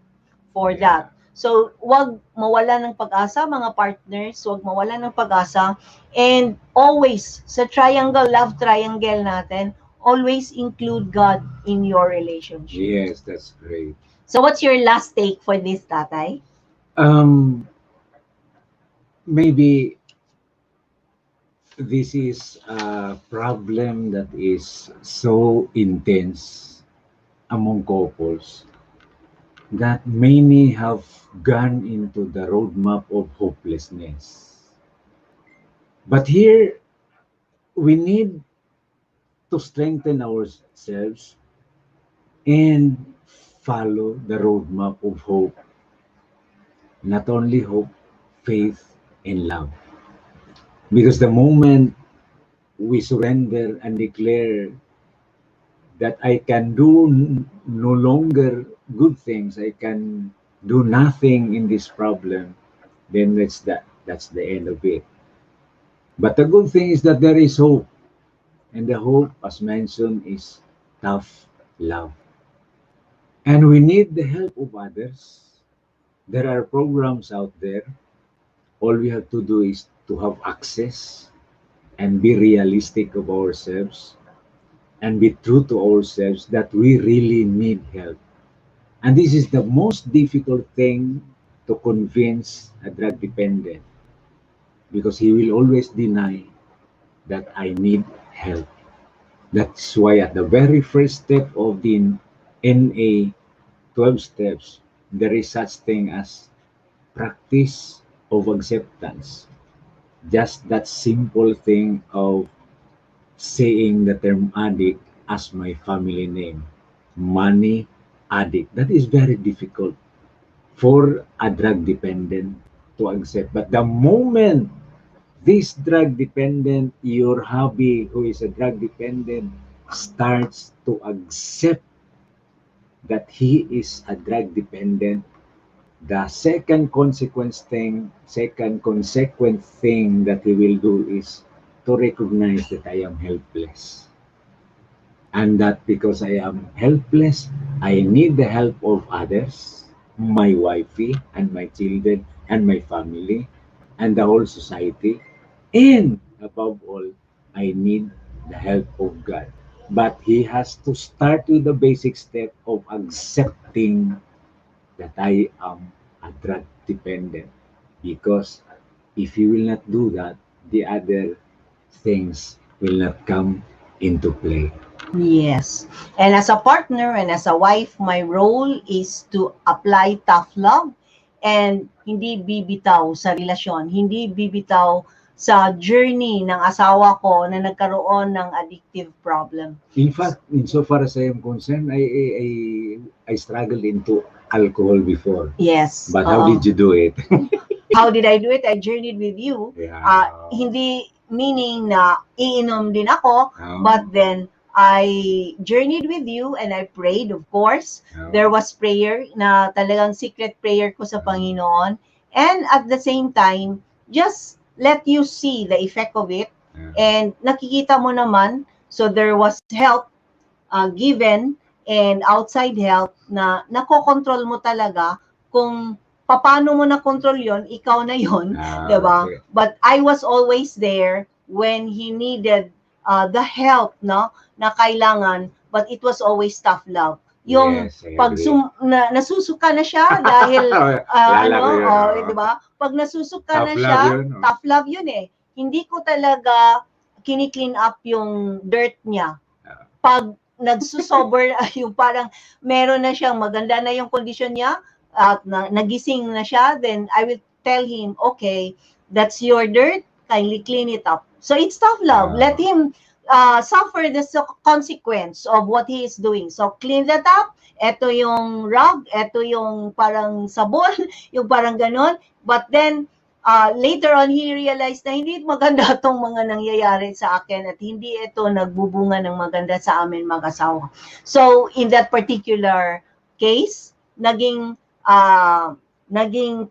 Speaker 1: for that. So, wag mawala ng pag-asa, mga partners, wag mawala ng pag-asa. And always, sa love triangle natin, always include God in your relationship.
Speaker 2: Yes, that's great.
Speaker 1: So, what's your last take for this, tatay?
Speaker 2: Maybe this is a problem that is so intense among couples that many have gone into the roadmap of hopelessness. But here, we need to strengthen ourselves and follow the roadmap of hope. Not only hope, faith, and love. Because the moment we surrender and declare that I can do no longer good things, I can do nothing in this problem, then that's the end of it. But the good thing is that there is hope. And the hope, as mentioned, is tough love. And we need the help of others. There are programs out there. All we have to do is to have access and be realistic of ourselves and be true to ourselves that we really need help. And this is the most difficult thing to convince a drug dependent, because he will always deny that I need help. That's why at the very first step of the NA 12 steps, there is such thing as practice of acceptance. Just that simple thing of saying the term addict as my family name, money addict. That is very difficult for a drug dependent to accept. But the moment this drug dependent, your hubby who is a drug dependent, starts to accept that he is a drug dependent, the second consequent thing that he will do is to recognize that I am helpless. And that because I am helpless, I need the help of others, my wifey and my children and my family and the whole society. And above all, I need the help of God. But he has to start with the basic step of accepting that I am a drug dependent. Because if you will not do that, the other things will not come into play.
Speaker 1: Yes. And as a partner and as a wife, my role is to apply tough love and hindi bibitaw sa relasyon, hindi bibitaw sa journey ng asawa ko na nagkaroon ng addictive problem.
Speaker 2: In fact, insofar as I am concerned, I struggled into alcohol before.
Speaker 1: Yes.
Speaker 2: But how did you do it?
Speaker 1: How did I do it? I journeyed with you.
Speaker 2: Yeah.
Speaker 1: Hindi meaning na iinom din ako,
Speaker 2: Oh.
Speaker 1: but then I journeyed with you and I prayed, of course.
Speaker 2: Oh.
Speaker 1: There was prayer na talagang secret prayer ko sa Panginoon. And at the same time, just let you see the effect of it.
Speaker 2: Yeah.
Speaker 1: And nakikita mo naman, so there was help given and outside help na nakokontrol mo talaga kung paano mo na-control yon, ikaw na yon, diba?
Speaker 2: Okay.
Speaker 1: But I was always there when he needed the help, no, na kailangan, but it was always tough love. Yung
Speaker 2: Yes, I
Speaker 1: pag
Speaker 2: agree.
Speaker 1: nasusuka na siya dahil
Speaker 2: Lala ko yun,
Speaker 1: di ba? Pag nasusuka
Speaker 2: Tough
Speaker 1: na
Speaker 2: love
Speaker 1: siya,
Speaker 2: yun, oh.
Speaker 1: tough love yun eh. Hindi ko talaga kini-clean up yung dirt niya. Pag nagsusober yung parang meron na siyang maganda na yung kondisyon niya at nagising na siya, then I will tell him, okay, that's your dirt, kindly clean it up. So it's tough love. Let him suffer the consequence of what he is doing. So clean that up. Ito yung rug, ito yung parang sabon, yung parang ganon. But then, later on, he realized na hindi maganda itong mga nangyayari sa akin at hindi ito nagbubunga ng maganda sa amin mag-asawa. So, in that particular case, naging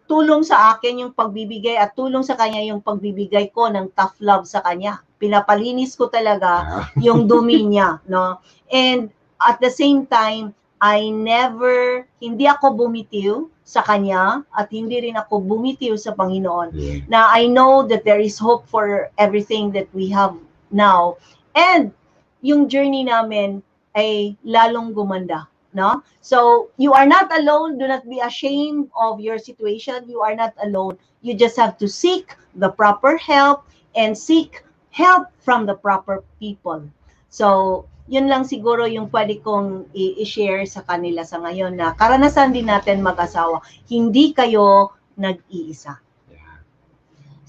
Speaker 1: tulong sa akin yung pagbibigay at tulong sa kanya yung pagbibigay ko ng tough love sa kanya. Pinapalinis ko talaga yung dumi niya, no? And at the same time, hindi ako bumitiw sa kanya at hindi rin ako bumitiw sa Panginoon.
Speaker 2: Yeah.
Speaker 1: Na I know that there is hope for everything that we have now. And yung journey namin ay lalong gumanda. No? So, you are not alone. Do not be ashamed of your situation. You are not alone. You just have to seek the proper help and seek help from the proper people. So, yun lang siguro yung pwede kong i-share sa kanila sa ngayon na karanasan din natin mag-asawa. Hindi kayo nag-iisa.
Speaker 2: Yeah.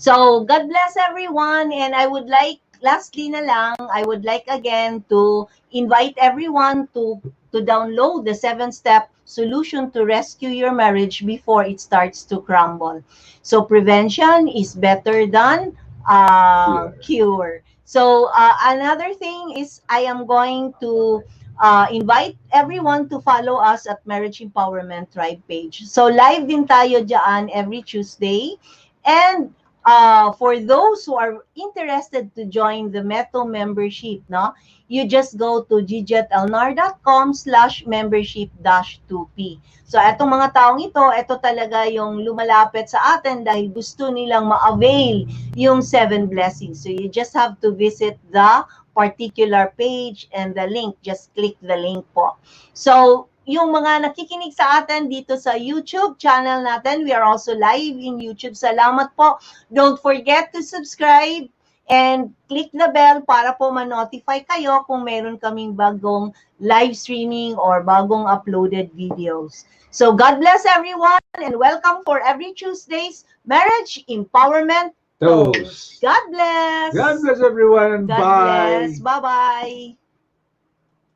Speaker 1: So, God bless everyone, and I would like, lastly na lang, I would like again to invite everyone to download the 7-step solution to rescue your marriage before it starts to crumble. So, prevention is better than cure. So, another thing is I am going to invite everyone to follow us at Marriage Empowerment Tribe page. So, live din tayo dyan every Tuesday. And for those who are interested to join the Meto membership, no, you just go to gigetelnar.com/membership-2p. So, etong mga taong ito talaga yung lumalapit sa atin dahil gusto nilang ma-avail yung 7 blessings. So, you just have to visit the particular page and the link. Just click the link po. So, yung mga nakikinig sa atin dito sa YouTube channel natin, we are also live in YouTube. Salamat po. Don't forget to subscribe and click the bell para po ma-notify kayo kung meron kaming bagong live streaming or bagong uploaded videos. So God bless everyone and welcome for every Tuesday's Marriage Empowerment Toast. God bless.
Speaker 2: God bless everyone.
Speaker 1: God
Speaker 2: Bye.
Speaker 1: bless. Bye-bye.